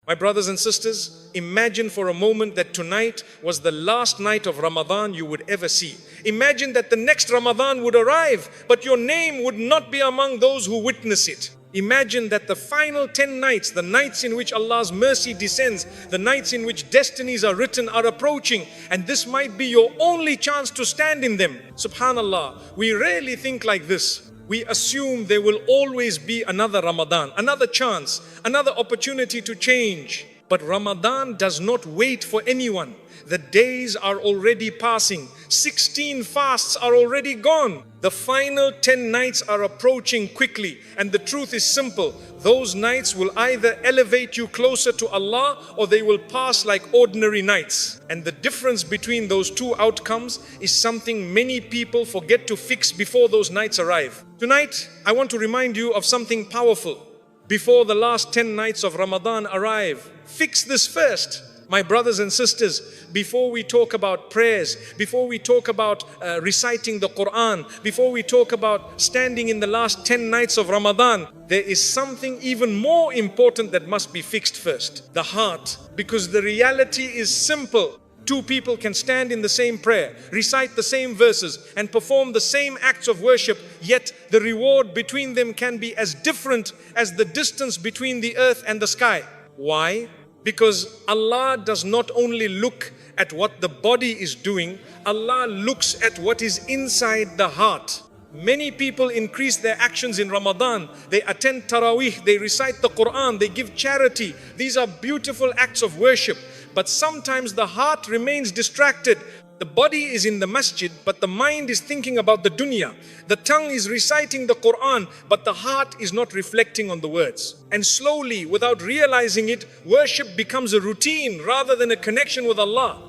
My brothers and sisters, imagine for a moment that tonight was the last night of Ramadan you would ever see. Imagine that the next Ramadan would arrive, but your name would not be among those who witness it. Imagine that the final 10 nights, the nights in which Allah's mercy descends, the nights in which destinies are written, are approaching, and this might be your only chance to stand in them. Subhanallah, we rarely think like this. We assume there will always be another Ramadan, another chance, another opportunity to change. But Ramadan does not wait for anyone. The days are already passing. 16 fasts are already gone. The final 10 nights are approaching quickly. And the truth is simple. Those nights will either elevate you closer to Allah or they will pass like ordinary nights. And the difference between those two outcomes is something many people forget to fix before those nights arrive. Tonight, I want to remind you of something powerful. Before the last 10 nights of Ramadan arrive, fix this first. My brothers and sisters, before we talk about prayers, before we talk about reciting the Quran, before we talk about standing in the last 10 nights of Ramadan, there is something even more important that must be fixed first. The heart. Because the reality is simple. Two people can stand in the same prayer, recite the same verses, and perform the same acts of worship, yet the reward between them can be as different as the distance between the earth and the sky. Why? Because Allah does not only look at what the body is doing, Allah looks at what is inside the heart. Many people increase their actions in Ramadan. They attend Taraweeh, they recite the Quran, they give charity. These are beautiful acts of worship. But sometimes the heart remains distracted. The body is in the masjid, but the mind is thinking about the dunya. The tongue is reciting the Quran, but the heart is not reflecting on the words. And slowly, without realizing it, worship becomes a routine rather than a connection with Allah.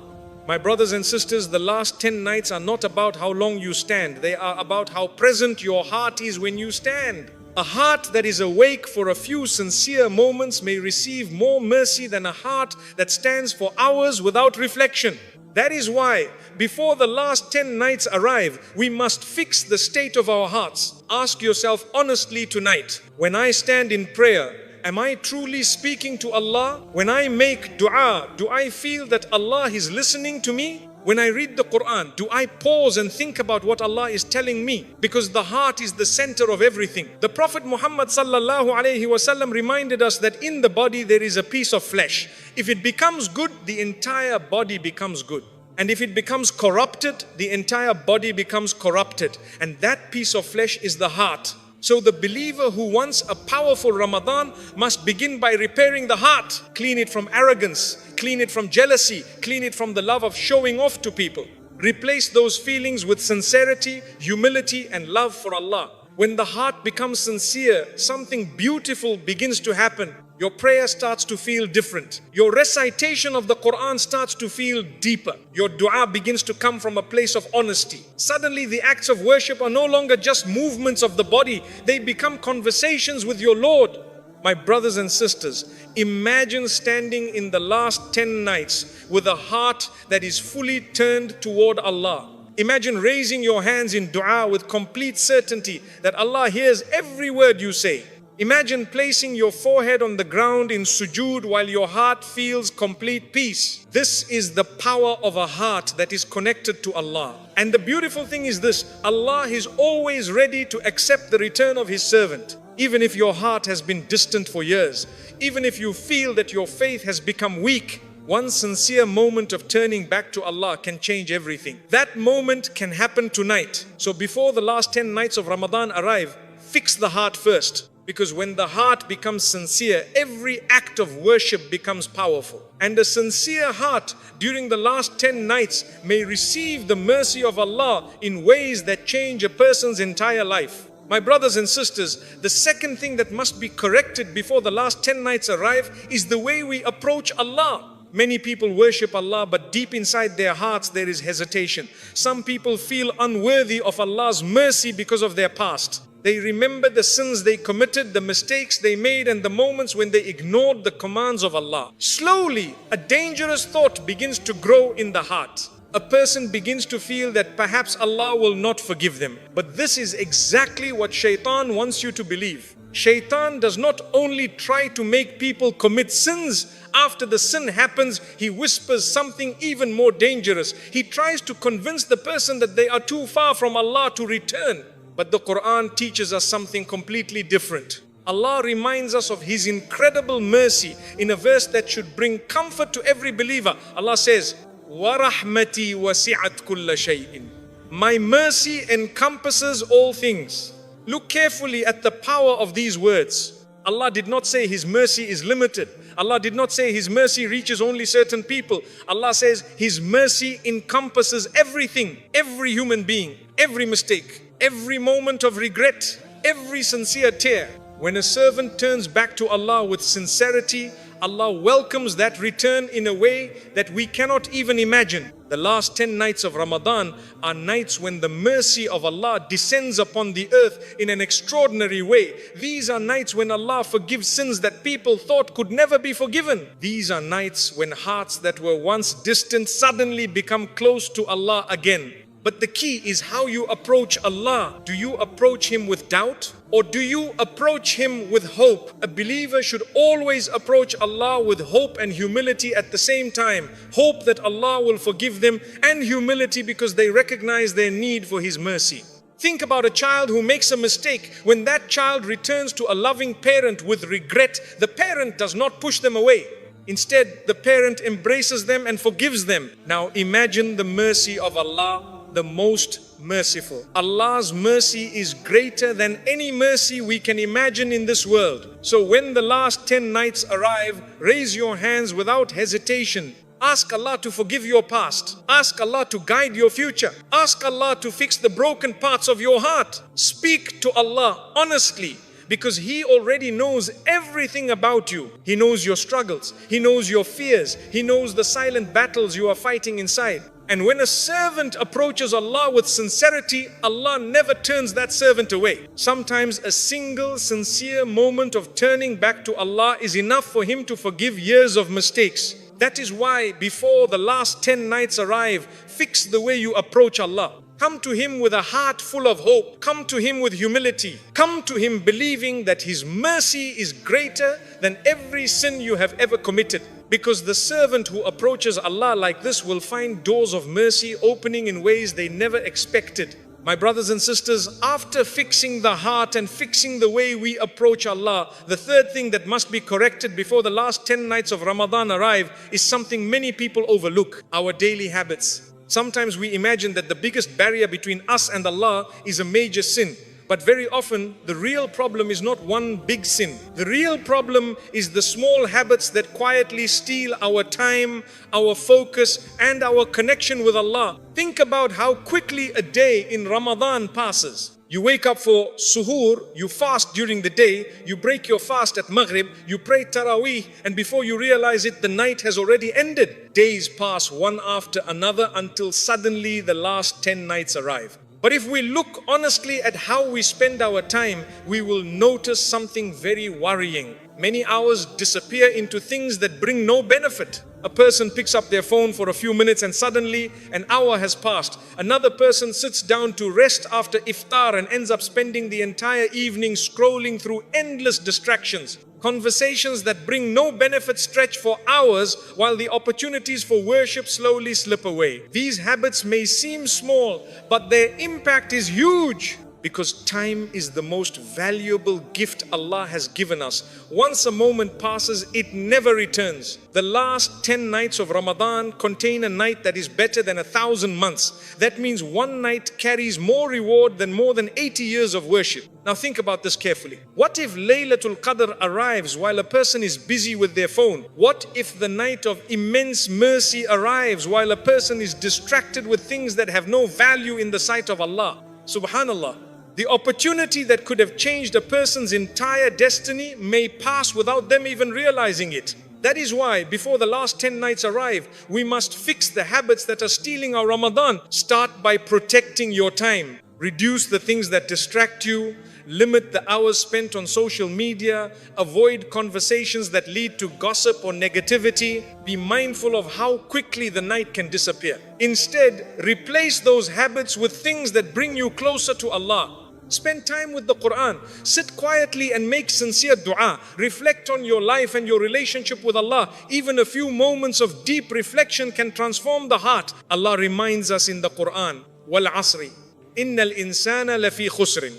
My brothers and sisters, the last 10 nights are not about how long you stand. They are about how present your heart is when you stand. A heart that is awake for a few sincere moments may receive more mercy than a heart that stands for hours without reflection. That is why, before the last 10 nights arrive, we must fix the state of our hearts. Ask yourself honestly tonight, when I stand in prayer, am I truly speaking to Allah? When I make dua, do I feel that Allah is listening to me? When I read the Quran, do I pause and think about what Allah is telling me? Because the heart is the center of everything. The Prophet Muhammad sallallahu alaihi wasallam reminded us that in the body there is a piece of flesh. If it becomes good, the entire body becomes good. And if it becomes corrupted, the entire body becomes corrupted. And that piece of flesh is the heart. So the believer who wants a powerful Ramadan must begin by repairing the heart. Clean it from arrogance, clean it from jealousy, clean it from the love of showing off to people. Replace those feelings with sincerity, humility, and love for Allah. When the heart becomes sincere, something beautiful begins to happen. Your prayer starts to feel different. Your recitation of the Quran starts to feel deeper. Your dua begins to come from a place of honesty. Suddenly the acts of worship are no longer just movements of the body. They become conversations with your Lord. My brothers and sisters, imagine standing in the last 10 nights with a heart that is fully turned toward Allah. Imagine raising your hands in dua with complete certainty that Allah hears every word you say. Imagine placing your forehead on the ground in sujood while your heart feels complete peace. This is the power of a heart that is connected to Allah. And the beautiful thing is this, Allah is always ready to accept the return of His servant. Even if your heart has been distant for years, even if you feel that your faith has become weak, one sincere moment of turning back to Allah can change everything. That moment can happen tonight. So before the last 10 nights of Ramadan arrive, fix the heart first. Because when the heart becomes sincere, every act of worship becomes powerful. And a sincere heart during the last 10 nights may receive the mercy of Allah in ways that change a person's entire life. My brothers and sisters, the second thing that must be corrected before the last 10 nights arrive is the way we approach Allah. Many people worship Allah, but deep inside their hearts there is hesitation. Some people feel unworthy of Allah's mercy because of their past. They remember the sins they committed, the mistakes they made, and the moments when they ignored the commands of Allah. Slowly, a dangerous thought begins to grow in the heart. A person begins to feel that perhaps Allah will not forgive them. But this is exactly what Shaitan wants you to believe. Shaitan does not only try to make people commit sins, After the sin happens, he whispers something even more dangerous. He tries to convince the person that they are too far from Allah to return. But the Quran teaches us something completely different. Allah reminds us of His incredible mercy in a verse that should bring comfort to every believer. Allah says, وَرَحْمَتِي وَسِعَتْ كُلَّ شَيْءٍ. My mercy encompasses all things. Look carefully at the power of these words. Allah did not say His mercy is limited. Allah did not say His mercy reaches only certain people. Allah says His mercy encompasses everything, every human being, every mistake, every moment of regret, every sincere tear. When a servant turns back to Allah with sincerity, Allah welcomes that return in a way that we cannot even imagine. The last 10 nights of Ramadan are nights when the mercy of Allah descends upon the earth in an extraordinary way. These are nights when Allah forgives sins that people thought could never be forgiven. These are nights when hearts that were once distant suddenly become close to Allah again. But the key is how you approach Allah. Do you approach Him with doubt? Or do you approach Him with hope? A believer should always approach Allah with hope and humility at the same time. Hope that Allah will forgive them, and humility because they recognize their need for His mercy. Think about a child who makes a mistake. When that child returns to a loving parent with regret, the parent does not push them away. Instead, the parent embraces them and forgives them. Now imagine the mercy of Allah, the most merciful. Allah's mercy is greater than any mercy we can imagine in this world. So when the last 10 nights arrive, raise your hands without hesitation. Ask Allah to forgive your past. Ask Allah to guide your future. Ask Allah to fix the broken parts of your heart. Speak to Allah honestly, because He already knows everything about you. He knows your struggles. He knows your fears. He knows the silent battles you are fighting inside. And when a servant approaches Allah with sincerity, Allah never turns that servant away. Sometimes a single sincere moment of turning back to Allah is enough for Him to forgive years of mistakes. That is why before the last 10 nights arrive, fix the way you approach Allah. Come to Him with a heart full of hope. Come to Him with humility. Come to Him believing that His mercy is greater than every sin you have ever committed. Because the servant who approaches Allah like this will find doors of mercy opening in ways they never expected. My brothers and sisters, after fixing the heart and fixing the way we approach Allah, the third thing that must be corrected before the last 10 nights of Ramadan arrive is something many people overlook: our daily habits. Sometimes we imagine that the biggest barrier between us and Allah is a major sin. But very often, the real problem is not one big sin. The real problem is the small habits that quietly steal our time, our focus, and our connection with Allah. Think about how quickly a day in Ramadan passes. You wake up for suhoor, you fast during the day, you break your fast at Maghrib, you pray Taraweeh, and before you realize it, the night has already ended. Days pass one after another until suddenly the last 10 nights arrive. But if we look honestly at how we spend our time, we will notice something very worrying. Many hours disappear into things that bring no benefit. A person picks up their phone for a few minutes and suddenly an hour has passed. Another person sits down to rest after iftar and ends up spending the entire evening scrolling through endless distractions. Conversations that bring no benefit stretch for hours while the opportunities for worship slowly slip away. These habits may seem small, but their impact is huge. Because time is the most valuable gift Allah has given us. Once a moment passes, it never returns. The last 10 nights of Ramadan contain a night that is better than 1,000 months. That means one night carries more reward than more than 80 years of worship. Now think about this carefully. What if Laylatul Qadr arrives while a person is busy with their phone? What if the night of immense mercy arrives while a person is distracted with things that have no value in the sight of Allah? Subhanallah. The opportunity that could have changed a person's entire destiny may pass without them even realizing it. That is why before the last 10 nights arrive, we must fix the habits that are stealing our Ramadan. Start by protecting your time. Reduce the things that distract you. Limit the hours spent on social media. Avoid conversations that lead to gossip or negativity. Be mindful of how quickly the night can disappear. Instead, replace those habits with things that bring you closer to Allah. Spend time with the Quran. Sit quietly and make sincere dua. Reflect on your life and your relationship with Allah. Even a few moments of deep reflection can transform the heart. Allah reminds us in the Quran, Wal asri, innal insana lafi khusrin.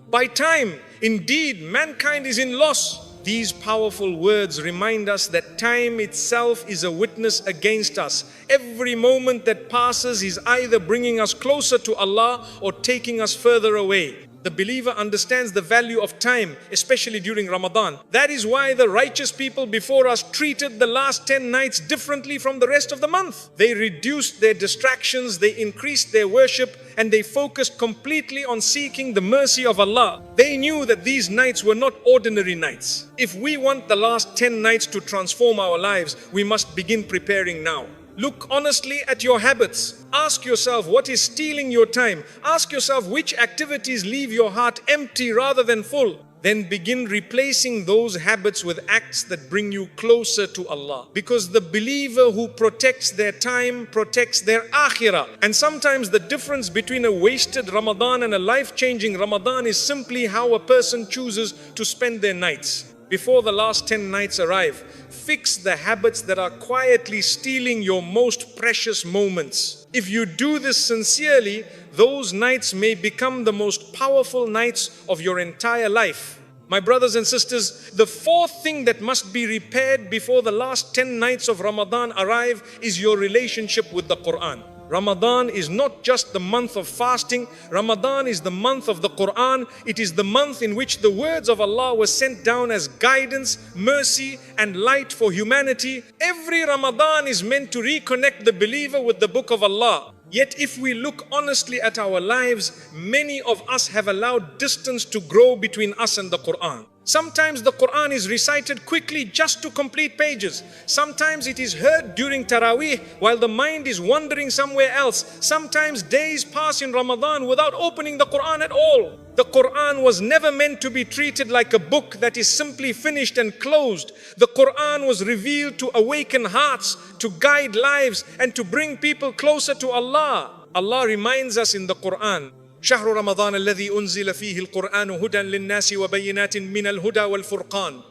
By time, indeed, mankind is in loss. These powerful words remind us that time itself is a witness against us. Every moment that passes is either bringing us closer to Allah or taking us further away. The believer understands the value of time, especially during Ramadan. That is why the righteous people before us treated the last 10 nights differently from the rest of the month. They reduced their distractions, they increased their worship, and they focused completely on seeking the mercy of Allah. They knew that these nights were not ordinary nights. If we want the last 10 nights to transform our lives, we must begin preparing now. Look honestly at your habits. Ask yourself what is stealing your time. Ask yourself which activities leave your heart empty rather than full. Then begin replacing those habits with acts that bring you closer to Allah. Because the believer who protects their time protects their akhirah. And sometimes the difference between a wasted Ramadan and a life-changing Ramadan is simply how a person chooses to spend their nights. Before the last 10 nights arrive, fix the habits that are quietly stealing your most precious moments. If you do this sincerely, those nights may become the most powerful nights of your entire life. My brothers and sisters, the fourth thing that must be repaired before the last 10 nights of Ramadan arrive is your relationship with the Quran. Ramadan is not just the month of fasting. Ramadan is the month of the Quran. It is the month in which the words of Allah were sent down as guidance, mercy, and light for humanity. Every Ramadan is meant to reconnect the believer with the book of Allah. Yet if we look honestly at our lives, many of us have allowed distance to grow between us and the Quran. Sometimes the Quran is recited quickly just to complete pages. Sometimes it is heard during Taraweeh while the mind is wandering somewhere else. Sometimes days pass in Ramadan without opening the Quran at all. The Quran was never meant to be treated like a book that is simply finished and closed. The Quran was revealed to awaken hearts, to guide lives, and to bring people closer to Allah. Allah reminds us in the Quran, شهر رمضان الذي أنزل فيه القرآن هدى للناس وبينات من الهدى والفرقان.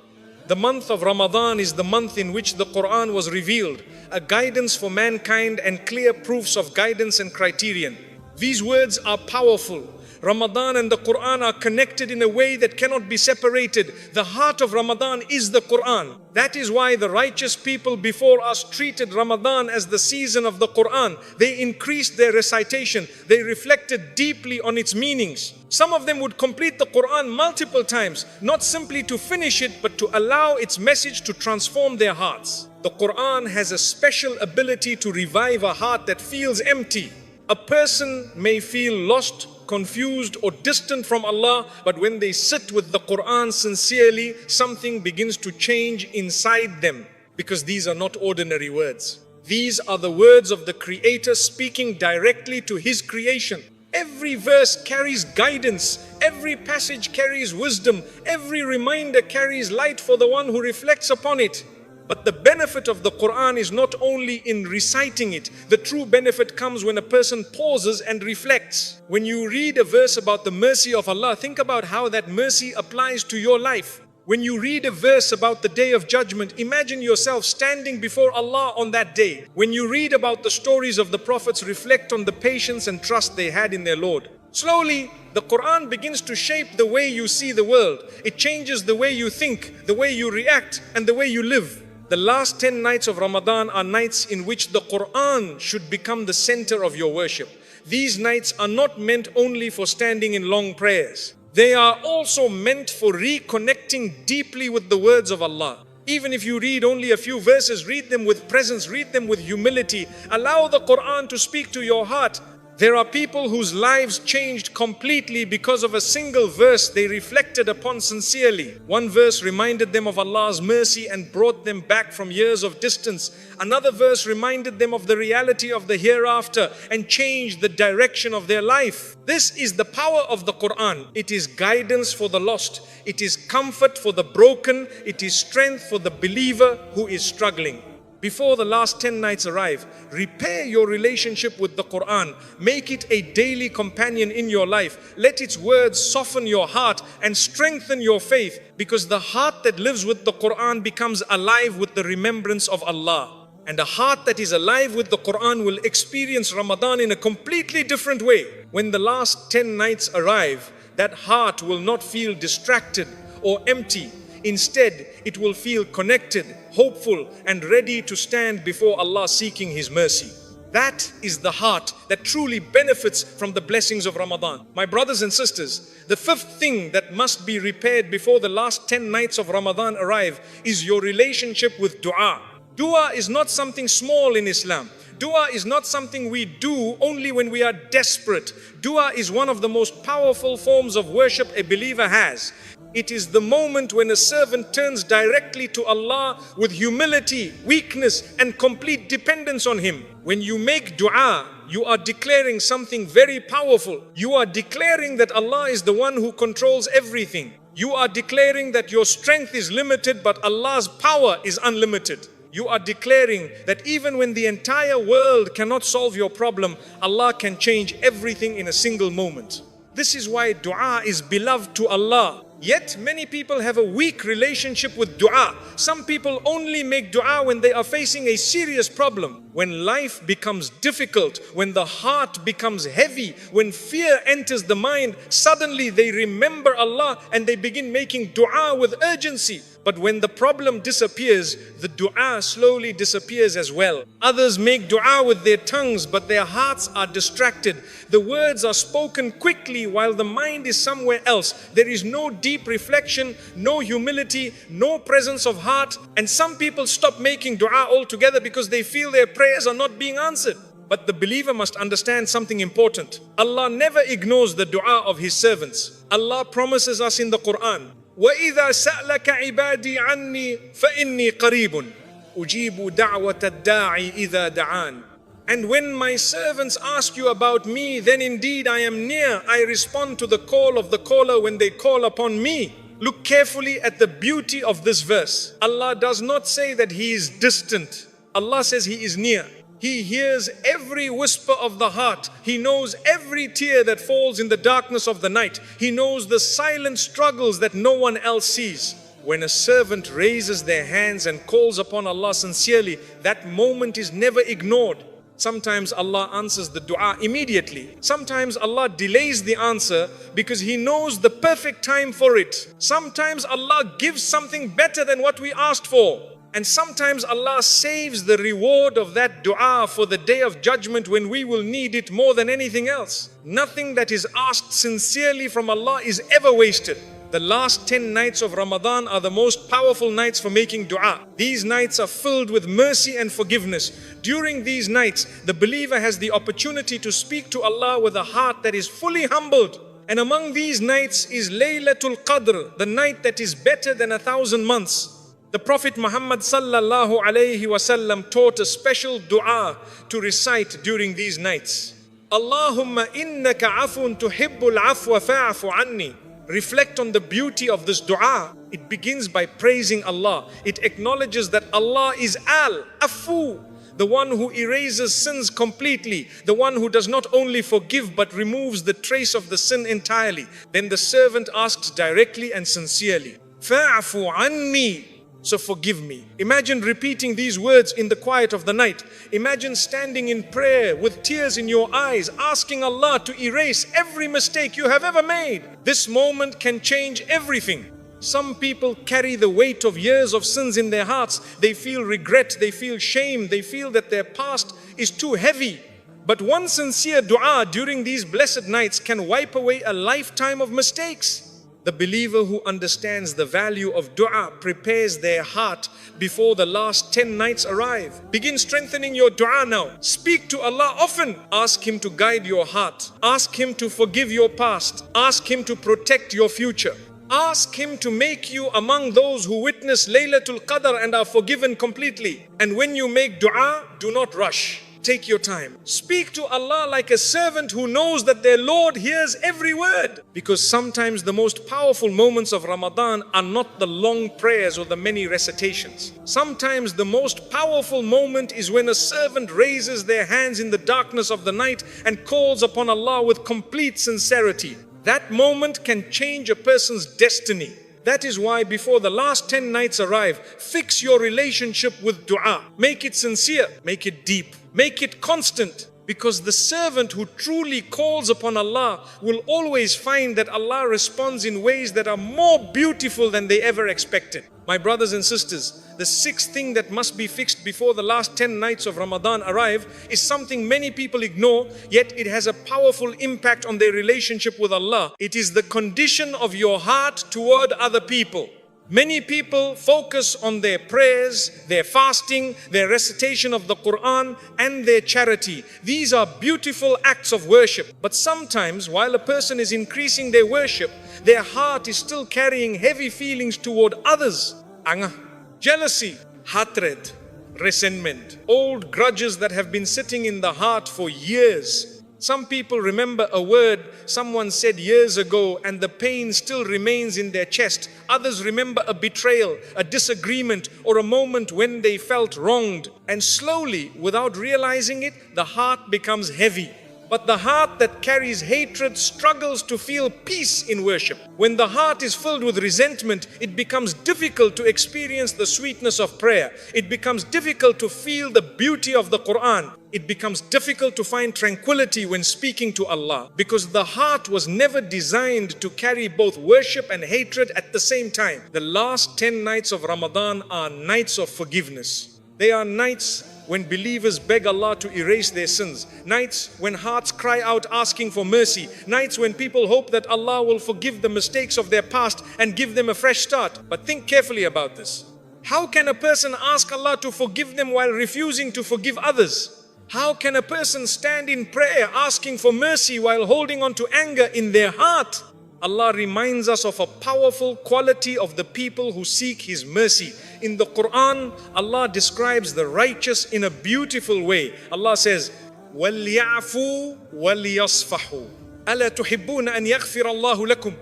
The month of Ramadan is the month in which the Quran was revealed, a guidance for mankind and clear proofs of guidance and criterion. These words are powerful. Ramadan and the Quran are connected in a way that cannot be separated. The heart of Ramadan is the Quran. That is why the righteous people before us treated Ramadan as the season of the Quran. They increased their recitation. They reflected deeply on its meanings. Some of them would complete the Quran multiple times, not simply to finish it, but to allow its message to transform their hearts. The Quran has a special ability to revive a heart that feels empty. A person may feel lost, confused, or distant from Allah, but when they sit with the Quran sincerely, something begins to change inside them, because these are not ordinary words. These are the words of the Creator speaking directly to His creation. Every verse carries guidance, every passage carries wisdom, every reminder carries light for the one who reflects upon it. But the benefit of the Quran is not only in reciting it. The true benefit comes when a person pauses and reflects. When you read a verse about the mercy of Allah, think about how that mercy applies to your life. When you read a verse about the Day of Judgment, imagine yourself standing before Allah on that day. When you read about the stories of the prophets, reflect on the patience and trust they had in their Lord. Slowly, the Quran begins to shape the way you see the world. It changes the way you think, the way you react, and the way you live. The last 10 nights of Ramadan are nights in which the Quran should become the center of your worship. These nights are not meant only for standing in long prayers. They are also meant for reconnecting deeply with the words of Allah. Even if you read only a few verses, read them with presence, read them with humility. Allow the Quran to speak to your heart. There are people whose lives changed completely because of a single verse they reflected upon sincerely. One verse reminded them of Allah's mercy and brought them back from years of distance. Another verse reminded them of the reality of the hereafter and changed the direction of their life. This is the power of the Quran. It is guidance for the lost. It is comfort for the broken. It is strength for the believer who is struggling. before the last 10 nights arrive, repair your relationship with the Quran. Make it a daily companion in your life. Let its words soften your heart and strengthen your faith, because the heart that lives with the Quran becomes alive with the remembrance of Allah. And a heart that is alive with the Quran will experience Ramadan in a completely different way. When the last 10 nights arrive, that heart will not feel distracted or empty. Instead, it will feel connected, hopeful, and ready to stand before Allah seeking His mercy. That is the heart that truly benefits from the blessings of Ramadan. My brothers and sisters, the fifth thing that must be repaired before the last 10 nights of Ramadan arrive is your relationship with dua. Dua is not something small in Islam. Dua is not something we do only when we are desperate. Dua is one of the most powerful forms of worship a believer has. It is the moment when a servant turns directly to Allah with humility, weakness, and complete dependence on Him. When you make dua, you are declaring something very powerful. You are declaring that Allah is the one who controls everything. You are declaring that your strength is limited, but Allah's power is unlimited. You are declaring that even when the entire world cannot solve your problem, Allah can change everything in a single moment. This is why dua is beloved to Allah. Yet many people have a weak relationship with dua. Some people only make dua when they are facing a serious problem. When life becomes difficult, when the heart becomes heavy, when fear enters the mind, suddenly they remember Allah and they begin making dua with urgency. But when the problem disappears, the dua slowly disappears as well. Others make dua with their tongues, but their hearts are distracted. The words are spoken quickly while the mind is somewhere else. There is no deep reflection, no humility, no presence of heart. And some people stop making dua altogether because they feel their prayers are not being answered. But the believer must understand something important. Allah never ignores the dua of His servants. Allah promises us in the Quran, وَإِذَا سَأْلَكَ عِبَادِي عَنِّي فَإِنِّي قَرِيبٌ أُجِيبُ دَعْوَةَ الدَّاعِ إِذَا دَعَانِ. And when my servants ask you about me, then indeed I am near. I respond to the call of the caller when they call upon me. Look carefully at the beauty of this verse. Allah does not say that He is distant. Allah says He is near. He hears every whisper of the heart. He knows every tear that falls in the darkness of the night. He knows the silent struggles that no one else sees. When a servant raises their hands and calls upon Allah sincerely, that moment is never ignored. Sometimes Allah answers the dua immediately. Sometimes Allah delays the answer because He knows the perfect time for it. Sometimes Allah gives something better than what we asked for. And sometimes Allah saves the reward of that dua for the day of judgment when we will need it more than anything else. Nothing that is asked sincerely from Allah is ever wasted. The last 10 nights of Ramadan are the most powerful nights for making dua. These nights are filled with mercy and forgiveness. During these nights, the believer has the opportunity to speak to Allah with a heart that is fully humbled. And among these nights is Laylatul Qadr, the night that is better than 1,000 months. The Prophet Muhammad sallallahu alayhi wasallam taught a special dua to recite during these nights. Allahumma innaka afun tuhibbul afwa fa'afu anni. Reflect on the beauty of this dua. It begins by praising Allah. It acknowledges that Allah is Al-Afu, the one who erases sins completely, the one who does not only forgive but removes the trace of the sin entirely. Then the servant asks directly and sincerely, Fa'afu anni. So forgive me. Imagine repeating these words in the quiet of the night. Imagine standing in prayer with tears in your eyes, asking Allah to erase every mistake you have ever made. This moment can change everything. Some people carry the weight of years of sins in their hearts. They feel regret, they feel shame, they feel that their past is too heavy. But one sincere dua during these blessed nights can wipe away a lifetime of mistakes. The believer who understands the value of dua prepares their heart before the last 10 nights arrive. Begin strengthening your dua now. Speak to Allah often. Ask Him to guide your heart. Ask Him to forgive your past. Ask Him to protect your future. Ask Him to make you among those who witness Laylatul Qadr and are forgiven completely. And when you make dua, do not rush. take your time. Speak to Allah like a servant who knows that their Lord hears every word. Because sometimes the most powerful moments of Ramadan are not the long prayers or the many recitations. Sometimes the most powerful moment is when a servant raises their hands in the darkness of the night and calls upon Allah with complete sincerity. That moment can change a person's destiny. That is why before the last 10 nights arrive, fix your relationship with dua. Make it sincere, make it deep, make it constant. Because the servant who truly calls upon Allah will always find that Allah responds in ways that are more beautiful than they ever expected. My brothers and sisters, the sixth thing that must be fixed before the last 10 nights of Ramadan arrive is something many people ignore, yet it has a powerful impact on their relationship with Allah. It is the condition of your heart toward other people. Many people focus on their prayers, their fasting, their recitation of the Quran, and their charity. These are beautiful acts of worship. But sometimes, while a person is increasing their worship, their heart is still carrying heavy feelings toward others. Anger, jealousy, hatred, resentment, old grudges that have been sitting in the heart for years. Some people remember a word someone said years ago and the pain still remains in their chest. Others remember a betrayal, a disagreement, or a moment when they felt wronged. And slowly, without realizing it, the heart becomes heavy. But the heart that carries hatred struggles to feel peace in worship. When the heart is filled with resentment, it becomes difficult to experience the sweetness of prayer. It becomes difficult to feel the beauty of the Quran. It becomes difficult to find tranquility when speaking to Allah, because the heart was never designed to carry both worship and hatred at the same time. The last 10 nights of Ramadan are nights of forgiveness. They are nights when believers beg Allah to erase their sins. Nights when hearts cry out asking for mercy. Nights when people hope that Allah will forgive the mistakes of their past and give them a fresh start. But think carefully about this. How can a person ask Allah to forgive them while refusing to forgive others? How can a person stand in prayer asking for mercy while holding on to anger in their heart? Allah reminds us of a powerful quality of the people who seek His mercy. In the Quran, Allah describes the righteous in a beautiful way. Allah says, وَلْيَعْفُوا وَلْيَصْفَحُوا أَلَا تُحِبُّونَ أَنْ يَغْفِرَ اللَّهُ لَكُمْ.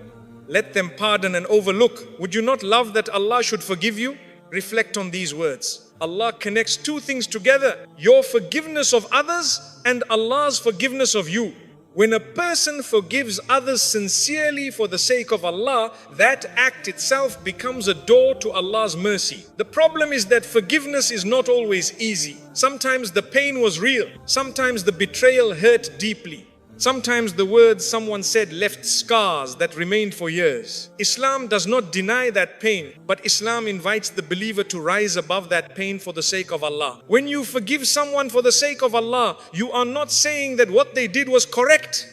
Let them pardon and overlook. Would you not love that Allah should forgive you? Reflect on these words. Allah connects two things together: your forgiveness of others and Allah's forgiveness of you. When a person forgives others sincerely for the sake of Allah, that act itself becomes a door to Allah's mercy. The problem is that forgiveness is not always easy. Sometimes the pain was real. Sometimes the betrayal hurt deeply. Sometimes the words someone said left scars that remained for years. Islam does not deny that pain, but Islam invites the believer to rise above that pain for the sake of Allah. When you forgive someone for the sake of Allah, you are not saying that what they did was correct.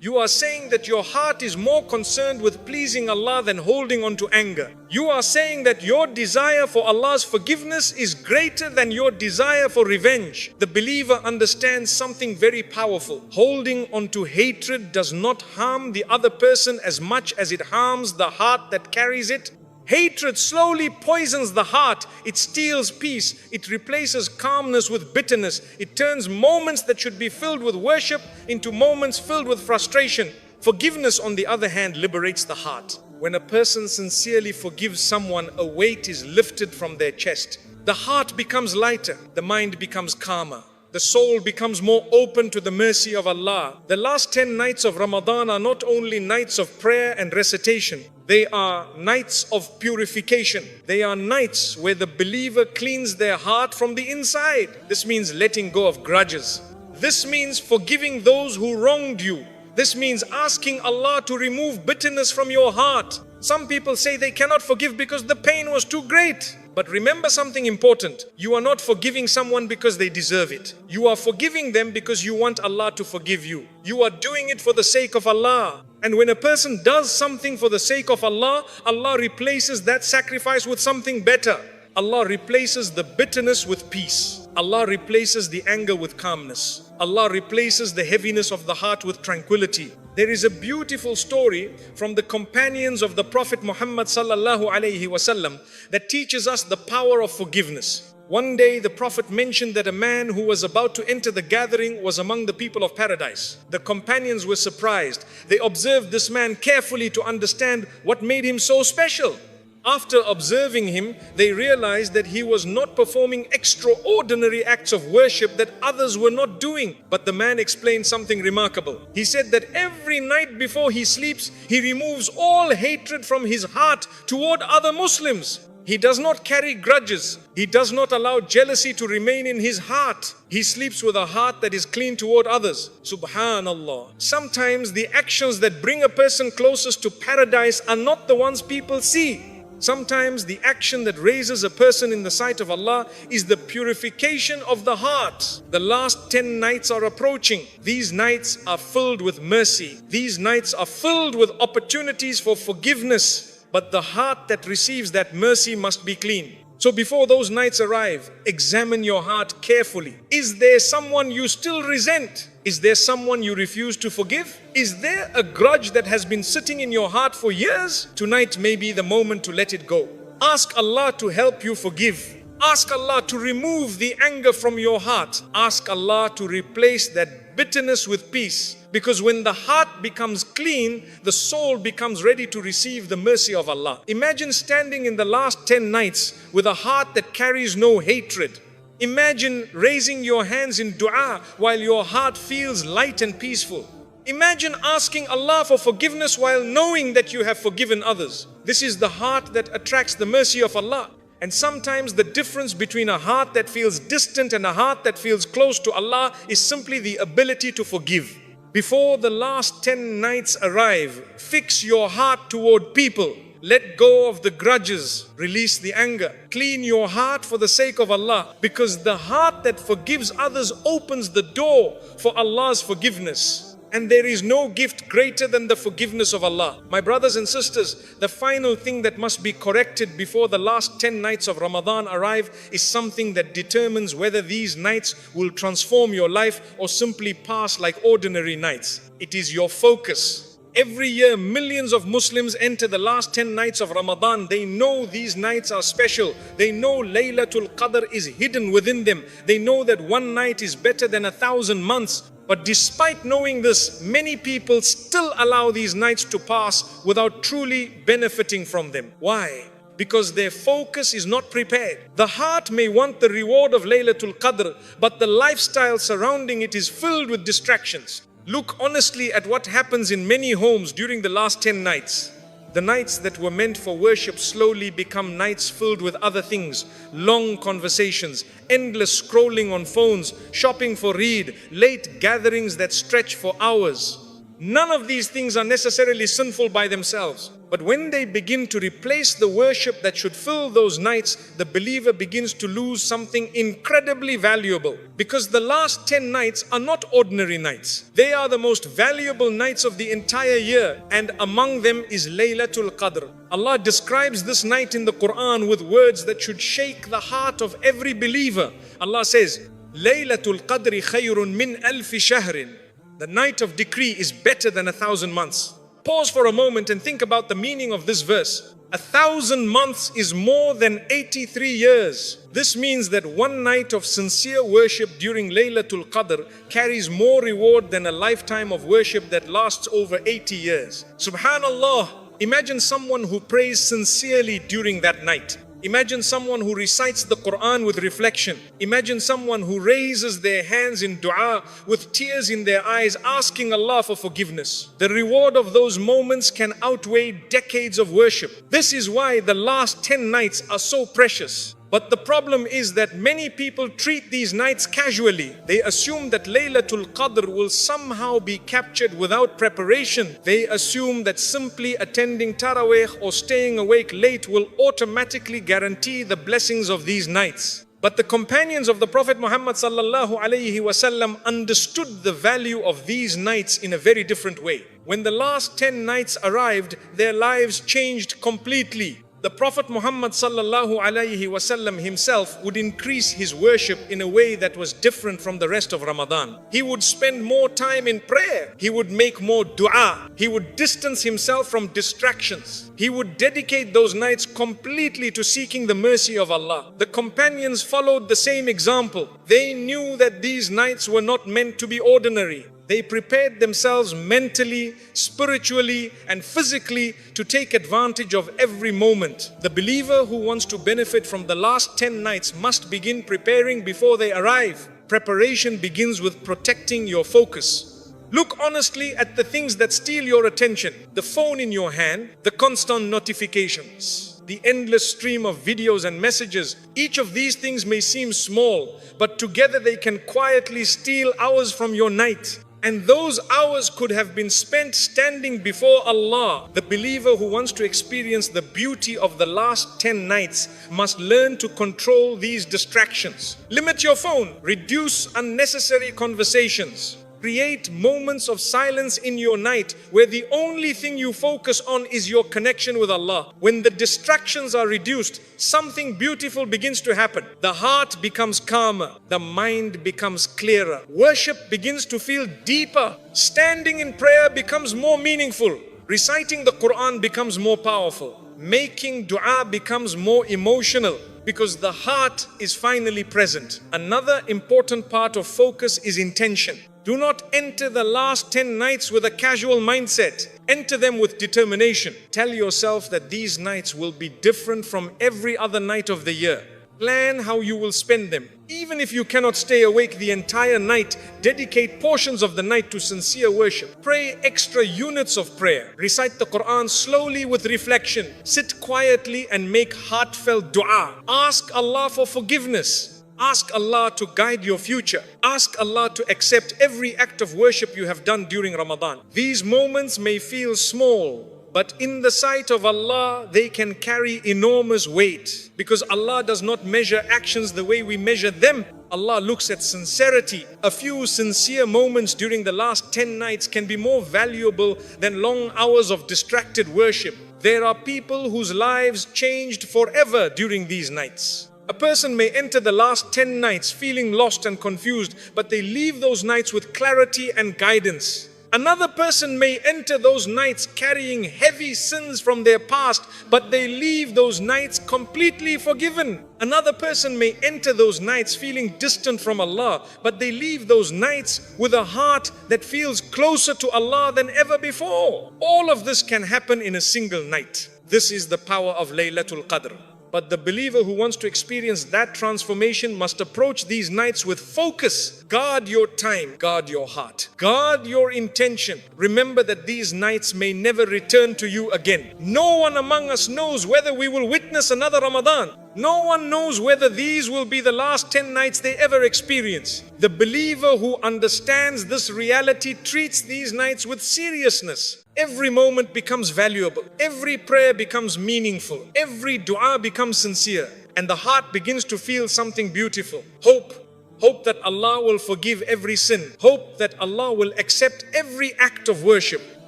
You are saying that your heart is more concerned with pleasing Allah than holding on to anger. You are saying that your desire for Allah's forgiveness is greater than your desire for revenge. The believer understands something very powerful. Holding on to hatred does not harm the other person as much as it harms the heart that carries it. Hatred slowly poisons the heart. It steals peace. It replaces calmness with bitterness. It turns moments that should be filled with worship into moments filled with frustration. Forgiveness, on the other hand, liberates the heart. When a person sincerely forgives someone, a weight is lifted from their chest. The heart becomes lighter. The mind becomes calmer. The soul becomes more open to the mercy of Allah. The last 10 nights of Ramadan are not only nights of prayer and recitation. They are nights of purification. They are nights where the believer cleans their heart from the inside. This means letting go of grudges. This means forgiving those who wronged you. This means asking Allah to remove bitterness from your heart. Some people say they cannot forgive because the pain was too great. But remember something important. You are not forgiving someone because they deserve it. You are forgiving them because you want Allah to forgive you. You are doing it for the sake of Allah. And when a person does something for the sake of Allah, Allah replaces that sacrifice with something better. Allah replaces the bitterness with peace. Allah replaces the anger with calmness. Allah replaces the heaviness of the heart with tranquility. There is a beautiful story from the companions of the Prophet Muhammad sallallahu alaihi wasallam that teaches us the power of forgiveness. One day the Prophet mentioned that a man who was about to enter the gathering was among the people of paradise. The companions were surprised. They observed this man carefully to understand what made him so special. After observing him, they realized that he was not performing extraordinary acts of worship that others were not doing. But the man explained something remarkable. He said that every night before he sleeps, he removes all hatred from his heart toward other Muslims. He does not carry grudges. He does not allow jealousy to remain in his heart. He sleeps with a heart that is clean toward others. Subhanallah. Sometimes the actions that bring a person closest to paradise are not the ones people see. Sometimes the action that raises a person in the sight of Allah is the purification of the heart. The last 10 nights are approaching. These nights are filled with mercy. These nights are filled with opportunities for forgiveness. But the heart that receives that mercy must be clean. So before those nights arrive, examine your heart carefully. Is there someone you still resent? Is there someone you refuse to forgive? Is there a grudge that has been sitting in your heart for years? Tonight may be the moment to let it go. Ask Allah to help you forgive. Ask Allah to remove the anger from your heart. Ask Allah to replace that bitterness with peace. Because when the heart becomes clean, the soul becomes ready to receive the mercy of Allah. Imagine standing in the last 10 nights with a heart that carries no hatred. Imagine raising your hands in dua while your heart feels light and peaceful. Imagine asking Allah for forgiveness while knowing that you have forgiven others. This is the heart that attracts the mercy of Allah. And sometimes the difference between a heart that feels distant and a heart that feels close to Allah is simply the ability to forgive. Before the last 10 nights arrive, fix your heart toward people. Let go of the grudges, release the anger. Clean your heart for the sake of Allah, because the heart that forgives others opens the door for Allah's forgiveness. And there is no gift greater than the forgiveness of Allah. My brothers and sisters, the final thing that must be corrected before the last 10 nights of Ramadan arrive is something that determines whether these nights will transform your life or simply pass like ordinary nights. It is your focus. Every year, millions of Muslims enter the last 10 nights of Ramadan. They know these nights are special. They know Laylatul Qadr is hidden within them. They know that one night is better than 1,000 months. But despite knowing this, many people still allow these nights to pass without truly benefiting from them. Why? Because their focus is not prepared. The heart may want the reward of Laylatul Qadr, but the lifestyle surrounding it is filled with distractions. Look honestly at what happens in many homes during the last 10 nights. The nights that were meant for worship slowly become nights filled with other things. Long conversations, endless scrolling on phones, shopping for Eid, late gatherings that stretch for hours. None of these things are necessarily sinful by themselves. But when they begin to replace the worship that should fill those nights, the believer begins to lose something incredibly valuable. Because the last 10 nights are not ordinary nights. They are the most valuable nights of the entire year. And among them is Laylatul Qadr. Allah describes this night in the Quran with words that should shake the heart of every believer. Allah says, Laylatul Qadri khayrun min alfi shahrin. The night of decree is better than 1,000 months. Pause for a moment and think about the meaning of this verse. 1,000 months is more than 83 years. This means that one night of sincere worship during Laylatul Qadr carries more reward than a lifetime of worship that lasts over 80 years. Subhanallah, imagine someone who prays sincerely during that night. Imagine someone who recites the Quran with reflection. Imagine someone who raises their hands in dua with tears in their eyes, asking Allah for forgiveness. The reward of those moments can outweigh decades of worship. This is why the last 10 nights are so precious. But the problem is that many people treat these nights casually. They assume that Laylatul Qadr will somehow be captured without preparation. They assume that simply attending Taraweeh or staying awake late will automatically guarantee the blessings of these nights. But the companions of the Prophet Muhammad sallallahu alaihi wasallam understood the value of these nights in a very different way. When the last 10 nights arrived, their lives changed completely. The Prophet Muhammad sallallahu alaihi wasallam himself would increase his worship in a way that was different from the rest of Ramadan. He would spend more time in prayer. He would make more dua. He would distance himself from distractions. He would dedicate those nights completely to seeking the mercy of Allah. The companions followed the same example. They knew that these nights were not meant to be ordinary. They prepared themselves mentally, spiritually, and physically to take advantage of every moment. The believer who wants to benefit from the last 10 nights must begin preparing before they arrive. Preparation begins with protecting your focus. Look honestly at the things that steal your attention. The phone in your hand, the constant notifications, the endless stream of videos and messages. Each of these things may seem small, but together they can quietly steal hours from your night. And those hours could have been spent standing before Allah. The believer who wants to experience the beauty of the last 10 nights must learn to control these distractions. Limit your phone. Reduce unnecessary conversations. Create moments of silence in your night where the only thing you focus on is your connection with Allah. When the distractions are reduced, something beautiful begins to happen. The heart becomes calmer. The mind becomes clearer. Worship begins to feel deeper. Standing in prayer becomes more meaningful. Reciting the Quran becomes more powerful. Making dua becomes more emotional, because the heart is finally present. Another important part of focus is intention. Do not enter the last 10 nights with a casual mindset. Enter them with determination. Tell yourself that these nights will be different from every other night of the year. Plan how you will spend them. Even if you cannot stay awake the entire night, dedicate portions of the night to sincere worship. Pray extra units of prayer. Recite the Quran slowly with reflection. Sit quietly and make heartfelt dua. Ask Allah for forgiveness. Ask Allah to guide your future. Ask Allah to accept every act of worship you have done during Ramadan. These moments may feel small, but in the sight of Allah, they can carry enormous weight, because Allah does not measure actions the way we measure them. Allah looks at sincerity. A few sincere moments during the last 10 nights can be more valuable than long hours of distracted worship. There are people whose lives changed forever during these nights. A person may enter the last 10 nights feeling lost and confused, but they leave those nights with clarity and guidance. Another person may enter those nights carrying heavy sins from their past, but they leave those nights completely forgiven. Another person may enter those nights feeling distant from Allah, but they leave those nights with a heart that feels closer to Allah than ever before. All of this can happen in a single night. This is the power of Laylatul Qadr. But the believer who wants to experience that transformation must approach these nights with focus. Guard your time, guard your heart, guard your intention. Remember that these nights may never return to you again. No one among us knows whether we will witness another Ramadan. No one knows whether these will be the last 10 nights they ever experience. The believer who understands this reality treats these nights with seriousness. Every moment becomes valuable. Every prayer becomes meaningful. Every dua becomes sincere. And the heart begins to feel something beautiful. Hope. Hope that Allah will forgive every sin. Hope that Allah will accept every act of worship.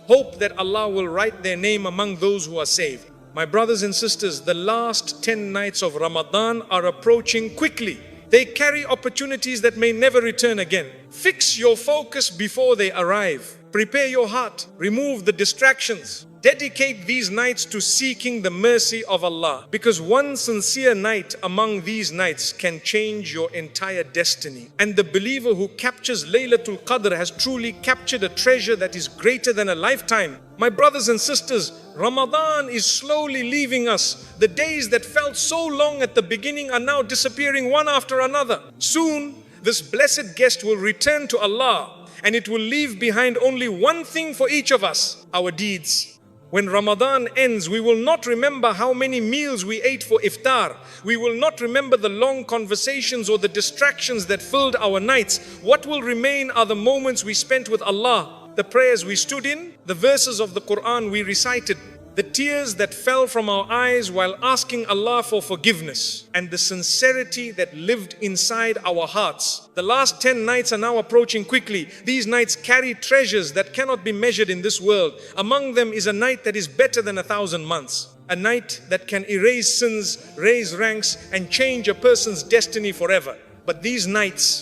Hope that Allah will write their name among those who are saved. My brothers and sisters, the last 10 nights of Ramadan are approaching quickly. They carry opportunities that may never return again. Fix your focus before they arrive. Prepare your heart. Remove the distractions. Dedicate these nights to seeking the mercy of Allah, because one sincere night among these nights can change your entire destiny. And the believer who captures Laylatul Qadr has truly captured a treasure that is greater than a lifetime. My brothers and sisters, Ramadan is slowly leaving us. The days that felt so long at the beginning are now disappearing one after another. Soon, this blessed guest will return to Allah, and it will leave behind only one thing for each of us: our deeds. When Ramadan ends, we will not remember how many meals we ate for iftar. We will not remember the long conversations or the distractions that filled our nights. What will remain are the moments we spent with Allah, the prayers we stood in, the verses of the Quran we recited, the tears that fell from our eyes while asking Allah for forgiveness, and the sincerity that lived inside our hearts. The last 10 nights are now approaching quickly. These nights carry treasures that cannot be measured in this world. Among them is a night that is better than 1,000 months. A night that can erase sins, raise ranks, and change a person's destiny forever. But these nights